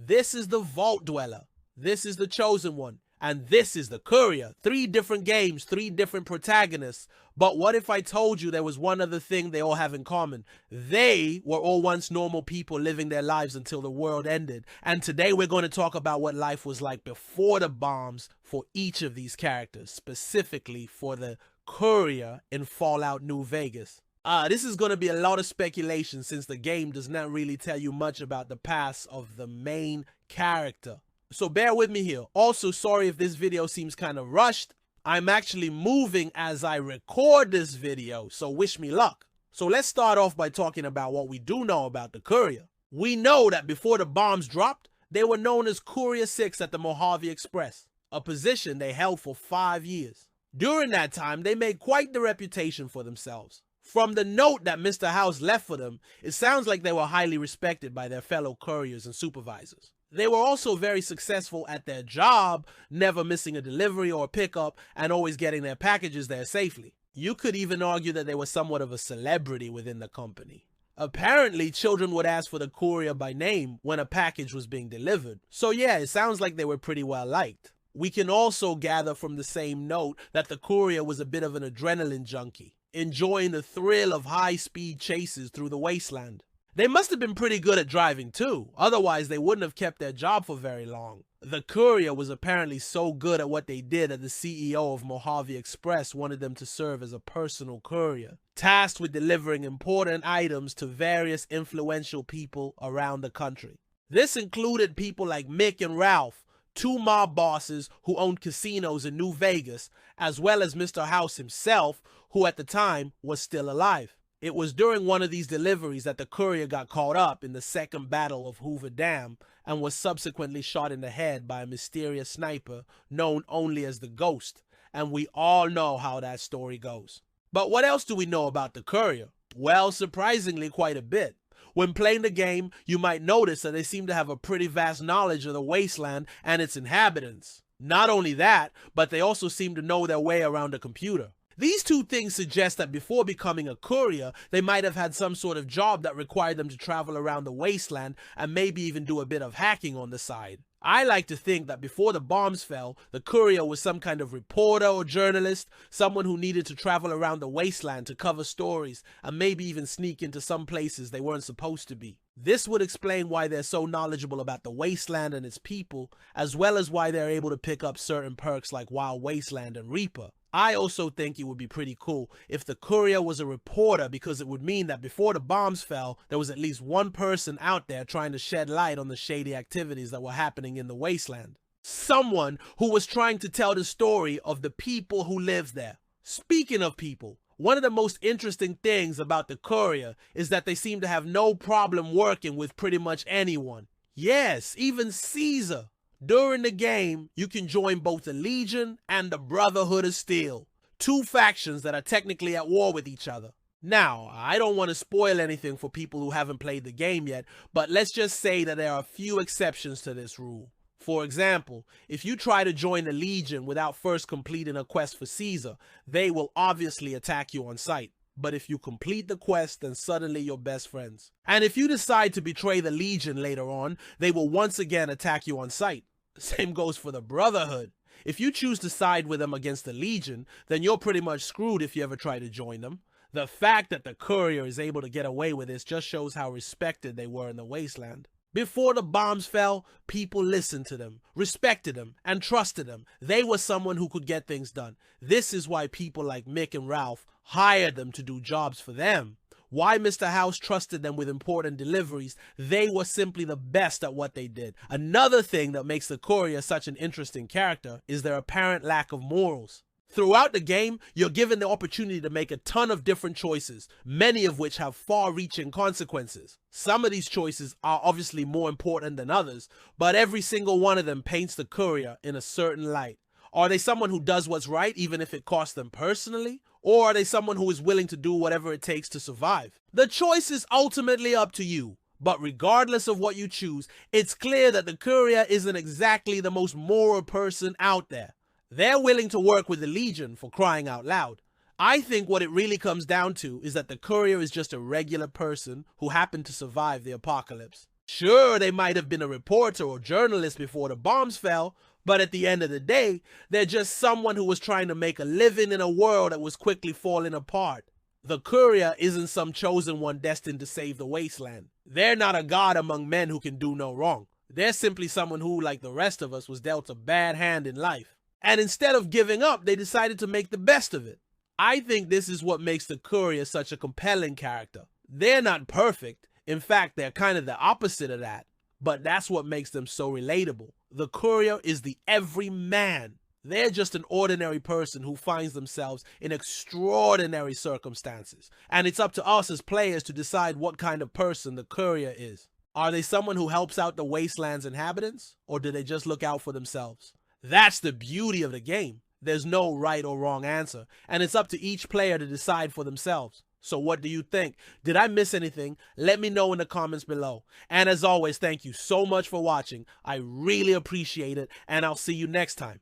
This is the Vault Dweller. This is the Chosen One. And this is the Courier. 3 different games, 3 different protagonists. But what if I told you there was one other thing they all have in common? They were all once normal people living their lives until the world ended. And today we're going to talk about what life was like before the bombs for each of these characters, specifically for the Courier in Fallout New Vegas. This is going to be a lot of speculation since the game does not really tell you much about the past of the main character. So bear with me here. Also, sorry if this video seems kind of rushed. I'm actually moving as I record this video, so wish me luck. So let's start off by talking about what we do know about the Courier. We know that before the bombs dropped, they were known as Courier 6 at the Mojave Express, a position they held for 5 years. During that time, they made quite the reputation for themselves. From the note that Mr. House left for them, it sounds like they were highly respected by their fellow couriers and supervisors. They were also very successful at their job, never missing a delivery or a pickup, and always getting their packages there safely. You could even argue that they were somewhat of a celebrity within the company. Apparently, children would ask for the Courier by name when a package was being delivered. So yeah, it sounds like they were pretty well liked. We can also gather from the same note that the Courier was a bit of an adrenaline junkie, enjoying the thrill of high-speed chases through the wasteland. They must have been pretty good at driving too, otherwise they wouldn't have kept their job for very long. The Courier was apparently so good at what they did that the CEO of Mojave Express wanted them to serve as a personal courier, tasked with delivering important items to various influential people around the country. This included people like Mick and Ralph, 2 mob bosses who owned casinos in New Vegas, as well as Mr. House himself, who at the time was still alive. It was during one of these deliveries that the Courier got caught up in the second battle of Hoover Dam and was subsequently shot in the head by a mysterious sniper known only as the Ghost, and we all know how that story goes. But what else do we know about the Courier? Well, surprisingly quite a bit. When playing the game, you might notice that they seem to have a pretty vast knowledge of the wasteland and its inhabitants. Not only that, but they also seem to know their way around a computer. These 2 things suggest that before becoming a courier, they might have had some sort of job that required them to travel around the wasteland and maybe even do a bit of hacking on the side. I like to think that before the bombs fell, the courier was some kind of reporter or journalist, someone who needed to travel around the wasteland to cover stories and maybe even sneak into some places they weren't supposed to be. This would explain why they're so knowledgeable about the wasteland and its people, as well as why they're able to pick up certain perks like Wild Wasteland and Reaper. I also think it would be pretty cool if the Courier was a reporter, because it would mean that before the bombs fell, there was at least one person out there trying to shed light on the shady activities that were happening in the wasteland. Someone who was trying to tell the story of the people who live there. Speaking of people, one of the most interesting things about the Courier is that they seem to have no problem working with pretty much anyone. Yes, even Caesar. During the game, you can join both the Legion and the Brotherhood of Steel, 2 factions that are technically at war with each other. Now, I don't want to spoil anything for people who haven't played the game yet, but let's just say that there are a few exceptions to this rule. For example, if you try to join the Legion without first completing a quest for Caesar, they will obviously attack you on sight. But if you complete the quest, then suddenly you're best friends. And if you decide to betray the Legion later on, they will once again attack you on sight. Same goes for the Brotherhood. If you choose to side with them against the Legion, then you're pretty much screwed if you ever try to join them. The fact that the Courier is able to get away with this just shows how respected they were in the wasteland. Before the bombs fell, people listened to them, respected them, and trusted them. They were someone who could get things done. This is why people like Mick and Ralph hired them to do jobs for them. Why Mr. House trusted them with important deliveries. They were simply the best at what they did. Another thing that makes the Courier such an interesting character is their apparent lack of morals. Throughout the game, you're given the opportunity to make a ton of different choices, many of which have far-reaching consequences. Some of these choices are obviously more important than others, but every single one of them paints the Courier in a certain light. Are they someone who does what's right even if it costs them personally? Or are they someone who is willing to do whatever it takes to survive? The choice is ultimately up to you. But regardless of what you choose, it's clear that the Courier isn't exactly the most moral person out there. They're willing to work with the Legion, for crying out loud. I think what it really comes down to is that the Courier is just a regular person who happened to survive the apocalypse. Sure, they might have been a reporter or journalist before the bombs fell, but at the end of the day, they're just someone who was trying to make a living in a world that was quickly falling apart. The Courier isn't some chosen one destined to save the wasteland. They're not a god among men who can do no wrong. They're simply someone who, like the rest of us, was dealt a bad hand in life. And instead of giving up, they decided to make the best of it. I think this is what makes the Courier such a compelling character. They're not perfect. In fact, they're kind of the opposite of that. But that's what makes them so relatable. The Courier is the everyman. They're just an ordinary person who finds themselves in extraordinary circumstances. And it's up to us as players to decide what kind of person the Courier is. Are they someone who helps out the wasteland's inhabitants? Or do they just look out for themselves? That's the beauty of the game. There's no right or wrong answer. And it's up to each player to decide for themselves. So what do you think? Did I miss anything? Let me know in the comments below. And as always, thank you so much for watching. I really appreciate it, and I'll see you next time.